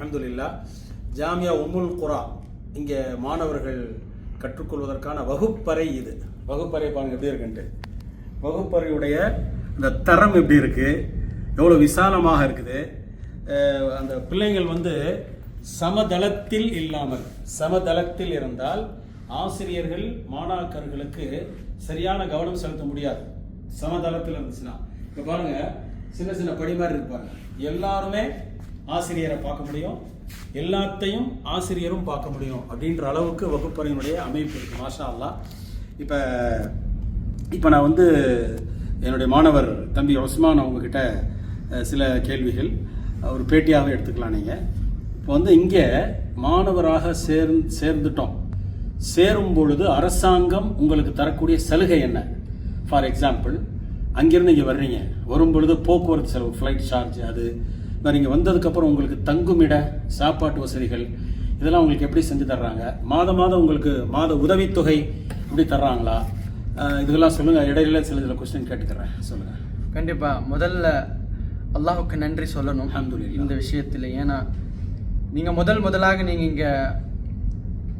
அல்ஹம்துலில்லாஹ். ஜாமியா உம்முல் குரா இங்கே மாணவர்கள் கற்றுக்கொள்வதற்கான வகுப்பறை இது. வகுப்பறை பாருங்க எப்படி இருக்குன்ட்டு. வகுப்பறையுடைய இந்த தரம் எப்படி இருக்கு, எவ்வளோ விசாலமாக இருக்குது. அந்த பிள்ளைங்கள் சமதளத்தில் இல்லாமல், சமதளத்தில் இருந்தால் ஆசிரியர்கள் மாணாக்கர்களுக்கு சரியான கவனம் செலுத்த முடியாது. சமதளத்தில் இருந்துச்சுன்னா இப்போ பாருங்க, சின்ன சின்ன படி மாதிரி இருப்பாங்க. எல்லாருமே ஆசிரியரை பார்க்க முடியும், எல்லாத்தையும் ஆசிரியரும் பார்க்க முடியும் அப்படின்ற அளவுக்கு வகுப்பறையினுடைய அமைப்பு இருக்கு. மாஷா அல்லாஹ். இப்போ நான் என்னுடைய மாணவர் தம்பி உஸ்மான் அவங்கக்கிட்ட சில கேள்விகள் ஒரு பேட்டியாக எடுத்துக்கலாம். நீங்கள் இப்போ இங்கே மாணவராக சேர்ந்துட்டோம். சேரும் பொழுது அரசாங்கம் உங்களுக்கு தரக்கூடிய சலுகை என்ன? ஃபார் எக்ஸாம்பிள், அங்கேருந்து இங்கே வர்றீங்க, வரும் பொழுது போக்குவரத்து செலவு, ஃப்ளைட் சார்ஜ், அது மாதிரி இங்கே வந்ததுக்கப்புறம் உங்களுக்கு தங்குமிட சாப்பாட்டு வசதிகள் இதெல்லாம் உங்களுக்கு எப்படி செஞ்சு தர்றாங்க? மாதம் உங்களுக்கு மாத உதவித்தொகை எப்படி தர்றாங்களா? இதெல்லாம் சொல்லுங்கள். இடையில சில கொஸ்டின் கேட்டுக்கிறேன், சொல்லுங்கள். கண்டிப்பாக. முதல்ல அல்லாஹுக்கு நன்றி சொல்லணும் அல்ஹம்துலில்லாஹ் இந்த விஷயத்தில். ஏன்னா நீங்கள் முதலாக நீங்கள் இங்கே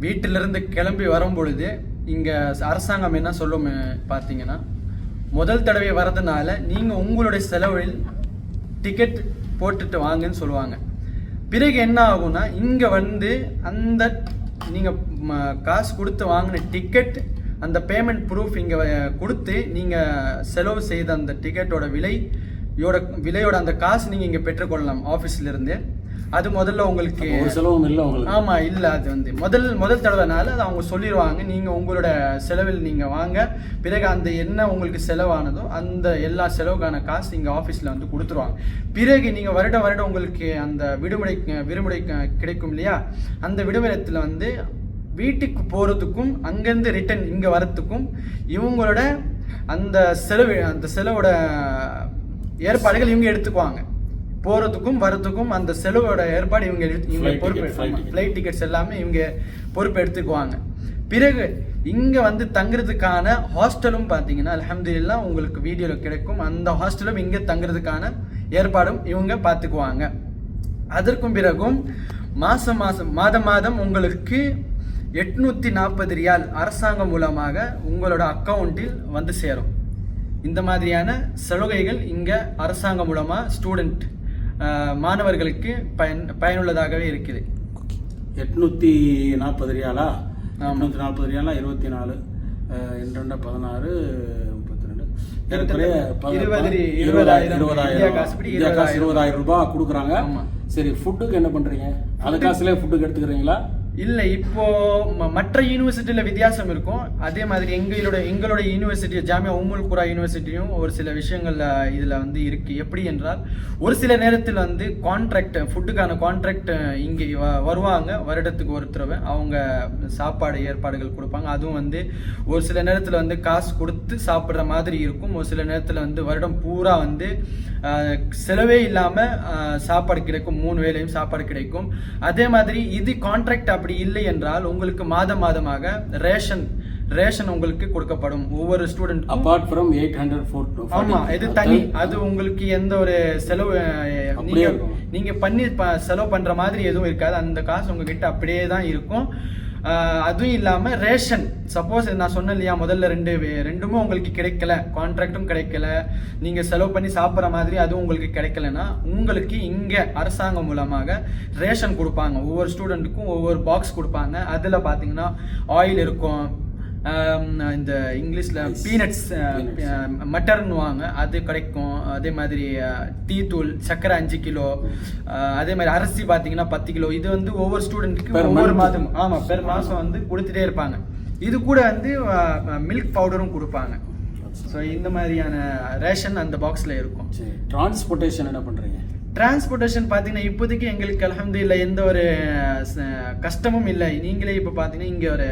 வீட்டிலிருந்து கிளம்பி வரும் பொழுது இங்கே அரசாங்கம் என்ன சொல்லும் பார்த்தீங்கன்னா, முதல் தடவை வரதுனால நீங்கள் உங்களுடைய செலவில் டிக்கெட் போட்டுட்டு வாங்கன்னு சொல்லுவாங்க. பிறகு என்ன ஆகும்னா, இங்கே அந்த நீங்கள் காசு கொடுத்து வாங்கின டிக்கெட், அந்த பேமெண்ட் ப்ரூஃப் இங்கே கொடுத்து நீங்கள் செலவு செய்த அந்த டிக்கெட்டோட விலையோட அந்த காசு நீங்கள் இங்கே பெற்றுக்கொள்ளலாம் ஆஃபீஸ்லேருந்து. அது முதல்ல உங்களுக்கு ஒரு செலவும் இல்லை உங்களுக்கு. ஆமாம், இல்லை. அது முதல் தடவைனால அது அவங்க சொல்லிடுவாங்க, நீங்கள் உங்களோட செலவில் நீங்கள் வாங்க. பிறகு அந்த என்ன உங்களுக்கு செலவானதோ அந்த எல்லா செலவுக்கான காசு இங்கே ஆஃபீஸில் கொடுத்துருவாங்க. பிறகு நீங்கள் வருடம் உங்களுக்கு அந்த விடுமுறை கிடைக்கும் இல்லையா, அந்த விடுமுறைத்தில் வீட்டுக்கு போகிறதுக்கும் அங்கேருந்து ரிட்டன் இங்கே வரத்துக்கும் இவங்களோட அந்த செலவோட ஏற்பாடுகள் இவங்க எடுத்துக்குவாங்க. போகிறதுக்கும் வரத்துக்கும் அந்த செலவோட ஏற்பாடு இவங்க பொறுப்பு. ஃப்ளைட் டிக்கெட்ஸ் எல்லாமே இவங்க பொறுப்பு எடுத்துக்குவாங்க. பிறகு இங்கே தங்குறதுக்கான ஹாஸ்டலும் பார்த்தீங்கன்னா அல்ஹம்துலில்லாஹ் உங்களுக்கு வீடியோவில் கிடைக்கும். அந்த ஹாஸ்டலும் இங்கே தங்குறதுக்கான ஏற்பாடும் இவங்க பார்த்துக்குவாங்க. அதற்கும் பிறகும் மாதம் உங்களுக்கு 840 ரியால் அரசாங்கம் மூலமாக உங்களோட அக்கௌண்ட்டில் சேரும். இந்த மாதிரியான சலுகைகள் இங்கே அரசாங்கம் மூலமாக ஸ்டூடெண்ட் மாணவர்களுக்கு பயனுள்ளதாகவே இருக்குது. 840 ரியாலா? 840 ரியாலா 24 16 32 20,000 ரூபாய் கொடுக்குறாங்க. சரி, ஃபுட்டுக்கு என்ன பண்றீங்க? அந்த காசுல ஃபுட்டுக்கு எடுத்துக்கிறீங்களா? இல்லை, இப்போ மற்ற யூனிவர்சிட்டியில் வித்தியாசம் இருக்கும். அதே மாதிரி எங்களோட யூனிவர்சிட்டி ஜாமியா உம்முல் குரா யூனிவர்சிட்டியும் ஒரு சில விஷயங்கள்ல இதில் இருக்குது. எப்படி என்றால், ஒரு சில நேரத்தில் கான்ட்ராக்ட், ஃபுட்டுக்கான கான்ட்ராக்ட் இங்கே வருவாங்க. வருடத்துக்கு ஒரு தடவை அவங்க சாப்பாடு ஏற்பாடுகள் கொடுப்பாங்க. அதுவும் ஒரு சில நேரத்தில் காசு கொடுத்து சாப்பிட்ற மாதிரி இருக்கும். ஒரு சில நேரத்தில் வருடம் பூரா செலவே இல்லாமல் சாப்பாடு கிடைக்கும். 3 வேளையும் சாப்பாடு கிடைக்கும். அதே மாதிரி இது கான்ட்ராக்ட் அப்படி இல்லை என்றால் உங்களுக்கு மாதமாக ரேஷன் உங்களுக்கு கொடுக்கப்படும் ஒவ்வொரு ஸ்டூடெண்ட். Apart from 840. ஆமா, இது தனி. அது உங்களுக்கு எந்த ஒரு செலவு நீங்க பண்ணி செலவு பண்ற மாதிரி எதுவும் இருக்காது. அந்த காசு உங்ககிட்ட அப்படியே தான் இருக்கும். அதுவும் இல்லாமல் ரேஷன், சப்போஸ் நான் சொன்னேன் இல்லையா முதல்ல ரெண்டுமே உங்களுக்கு கிடைக்கல, கான்ட்ராக்டும் கிடைக்கல, நீங்கள் செலவு பண்ணி சாப்பிட்ற மாதிரி அதுவும் உங்களுக்கு கிடைக்கலன்னா உங்களுக்கு இங்கே அரசாங்கம் மூலமாக ரேஷன் கொடுப்பாங்க. ஒவ்வொரு ஸ்டூடெண்ட்டுக்கும் ஒவ்வொரு பாக்ஸ் கொடுப்பாங்க. அதில் பார்த்தீங்கன்னா ஆயில் இருக்கும், இந்த இங்கிலீஷில் பீனட்ஸ் மட்டர்னுவாங்க, அது கிடைக்கும். அதே மாதிரி டீ தூள், சர்க்கரை 5 கிலோ, அதே மாதிரி அரிசி பார்த்தீங்கன்னா 10 கிலோ. இது ஒவ்வொரு ஸ்டூடெண்ட்டுக்கு ஒவ்வொரு மாதம், ஆமாம், பெர் மாதம் கொடுத்துட்டே இருப்பாங்க. இது கூட மில்க் பவுடரும் கொடுப்பாங்க. ஸோ இந்த மாதிரியான ரேஷன் அந்த பாக்ஸில் இருக்கும். டிரான்ஸ்போர்ட்டேஷன் என்ன பண்ணுறீங்க? டிரான்ஸ்போர்ட்டேஷன் பார்த்தீங்கன்னா இப்போதைக்கு எங்களுக்கு அல்ஹம்துலில்லாஹ் எந்த ஒரு கஷ்டமும் இல்லை. நீங்களே இப்போ பார்த்தீங்கன்னா இங்கே ஒரு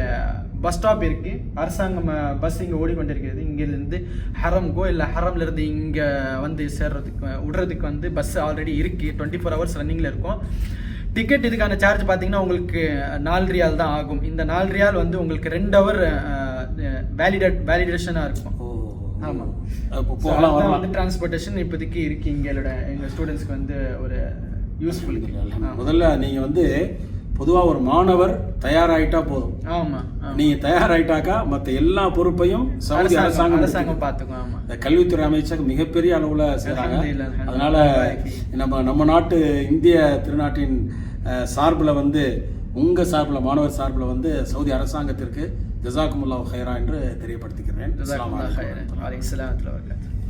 பஸ் ஸ்டாப் இருக்குது. அரசாங்கம் பஸ் இங்கே ஓடிக்கொண்டிருக்கிறது. இங்கேருந்து ஹரம்கோ இல்லை ஹரம்லேருந்து இங்கே சேர்றதுக்கு விடுறதுக்கு பஸ் ஆல்ரெடி இருக்குது. 24 ஹவர்ஸ் ரன்னிங்கில் இருக்கும். டிக்கெட் இதுக்கான சார்ஜ் பார்த்தீங்கன்னா உங்களுக்கு 4 ரியால் தான் ஆகும். இந்த 4 ரியால் உங்களுக்கு 2 ஹவர் வேலிடேஷனாக இருக்கும். ஆமாம், டிரான்ஸ்போர்ட்டேஷன் இப்போதைக்கு இருக்குது. எங்கள் ஸ்டூடெண்ட்ஸ்க்கு ஒரு யூஸ்ஃபுல். முதல்ல நீங்கள் வந்து பொதுவாக ஒரு மாணவர் தயாராகிட்டா போதும். ஆமாம், நீங்கள் தயாராகிட்டாக்கா மற்ற எல்லா பொறுப்பையும் சவுதி அரசாங்கம் பார்த்துக்கும். ஆமாம், இந்த கல்வித்துறை அமைச்சகம் மிகப்பெரிய அளவில் செய்கிறாங்க. அதனால நம்ம நாட்டு இந்திய திருநாட்டின் சார்பில் வந்து உங்கள் சார்பில் மாணவர் சார்பில் வந்து சவுதி அரசாங்கத்திற்கு ஜஸாக்குமுல்லாஹ் ஹைரா என்று தெரியப்படுத்திக்கிறேன்.